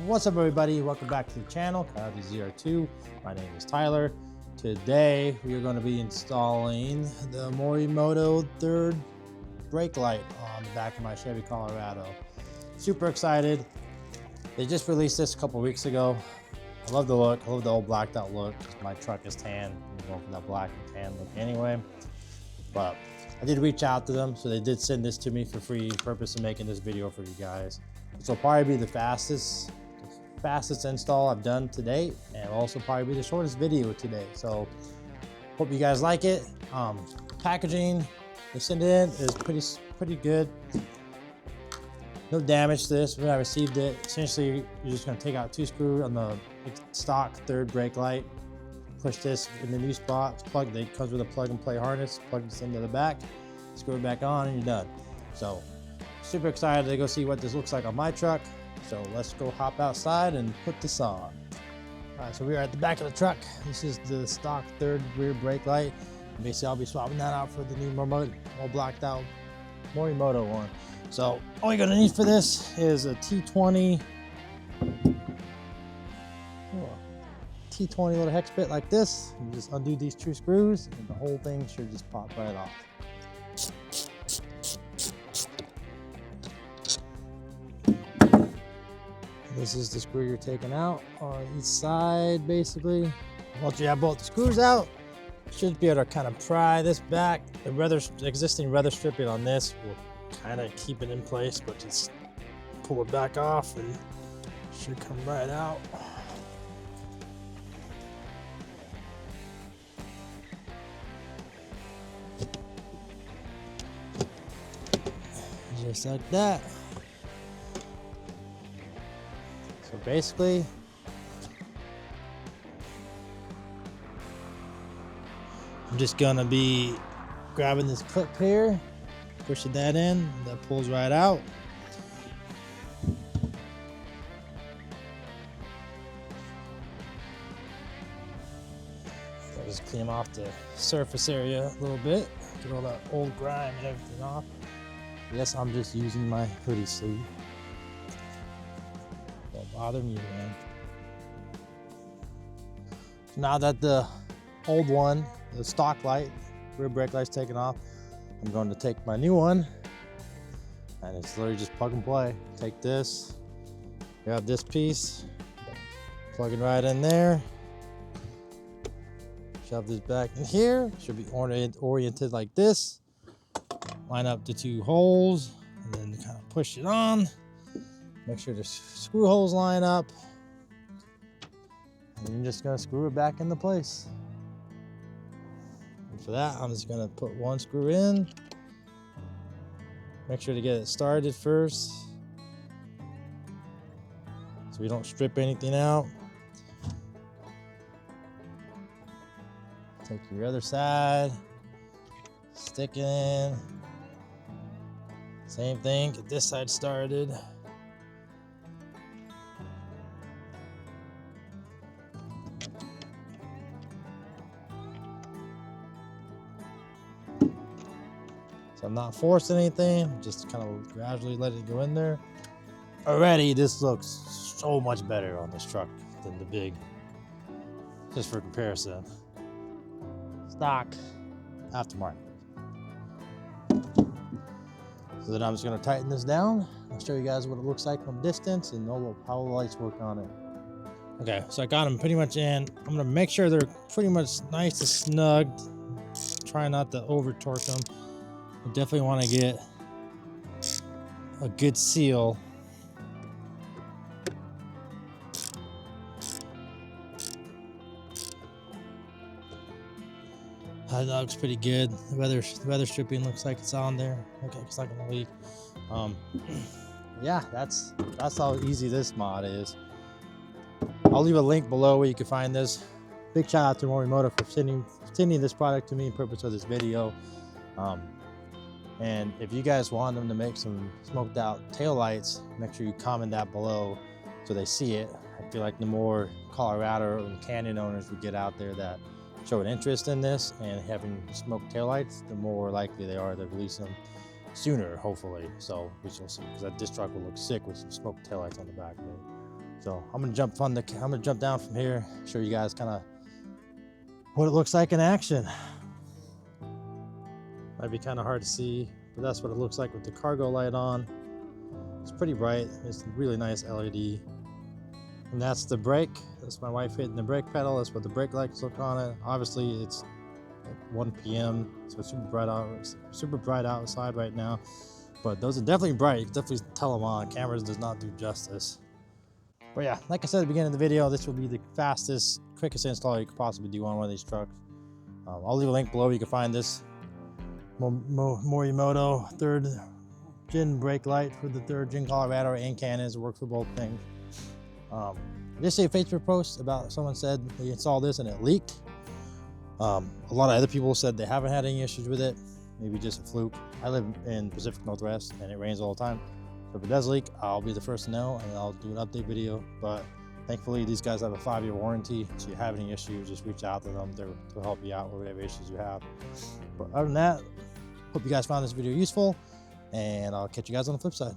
What's up, everybody? Welcome back to the channel, Colorado Zr2. My name is Tyler. Today we are going to be installing the Morimoto third brake light on the back of my Chevy Colorado. Super excited. They just released this a couple weeks ago. I love the look. I love the old blacked out look. My truck is tan. I'm going for that black and tan look anyway. But I did reach out to them, so they did send this to me for free. Purpose of making this video for you guys. This will probably be the fastest install I've done to date, and also probably be the shortest video today. So hope you guys like it. Packaging they sent in is pretty good. No damage to this when I received it. Essentially, you're just going to take out 2 screws on the stock third brake light, push this in the new spot, plug. It comes with a plug and play harness, plug this into the back, screw it back on, and you're done. So super excited to go see what this looks like on my truck. So let's go hop outside and put this on. All right, so we are at the back of the truck. This is the stock third rear brake light. Basically, I'll be swapping that out for the new Morimoto, all blacked out Morimoto one. So all you're gonna need for this is a T20 little hex bit like this. You just undo these 2 screws, and the whole thing should just pop right off. This is the screw you're taking out on each side, basically. Once you have both the screws out, you should be able to kind of pry this back. The existing weather stripping on this will kind of keep it in place, but just pull it back off and it should come right out. Just like that. So basically, I'm just gonna be grabbing this clip here, pushing that in, that pulls right out. I'll just clean off the surface area a little bit, get all that old grime and everything off. I guess I'm just using my hoodie sleeve. Don't bother me, man. So now that the old one, the stock light, rear brake light's taken off, I'm going to take my new one, and it's literally just plug and play. Take this, grab this piece, plug it right in there, shove this back in here. Should be oriented like this. Line up the 2 holes, and then kind of push it on. Make sure the screw holes line up, and you're just gonna screw it back into place. And for that, I'm just gonna put 1 screw in. Make sure to get it started first, so we don't strip anything out. Take your other side, stick it in. Same thing, get this side started. So I'm not forcing anything, just kind of gradually let it go in there. Already, this looks so much better on this truck than the big, just for comparison. Stock, aftermarket. So then I'm just going to tighten this down. I'll show you guys what it looks like from distance and how the lights work on it. Okay, so I got them pretty much in. I'm going to make sure they're pretty much nice and snug. Try not to over torque them. I definitely want to get a good seal. That looks pretty good. The weather stripping looks like it's on there. Okay, it's not gonna leak. Yeah, that's how easy this mod is. I'll leave a link below where you can find this. Big shout out to Morimoto for sending this product to me in purpose of this video. And if you guys want them to make some smoked out taillights, make sure you comment that below so they see it. I feel like the more Colorado and Canyon owners we get out there that show an interest in this and having smoked taillights, the more likely they are to release them sooner, hopefully. So we shall see, because this truck will look sick with some smoked taillights on the back of it. So I'm gonna jump down from here, show you guys kind of what it looks like in action. Might be kind of hard to see, but that's what it looks like with the cargo light on. It's pretty bright. It's a really nice LED. And that's the brake. That's my wife hitting the brake pedal. That's what the brake lights look on it. Obviously it's like 1 p.m. so it's super bright outside right now. But those are definitely bright. You can definitely tell them on. Cameras does not do justice. But yeah, like I said at the beginning of the video, this will be the fastest, quickest install you could possibly do on one of these trucks. I'll leave a link below. You can find this Morimoto 3rd Gen brake light for the 3rd Gen Colorado and Canyons. It works for both things. I did see a Facebook post about someone said they installed this and it leaked. A lot of other people said they haven't had any issues with it. Maybe just a fluke. I live in Pacific Northwest and it rains all the time. So if it does leak, I'll be the first to know and I'll do an update video. But thankfully, these guys have a 5-year warranty. So if you have any issues, just reach out to them to help you out with whatever issues you have. But other than that, hope you guys found this video useful and I'll catch you guys on the flip side.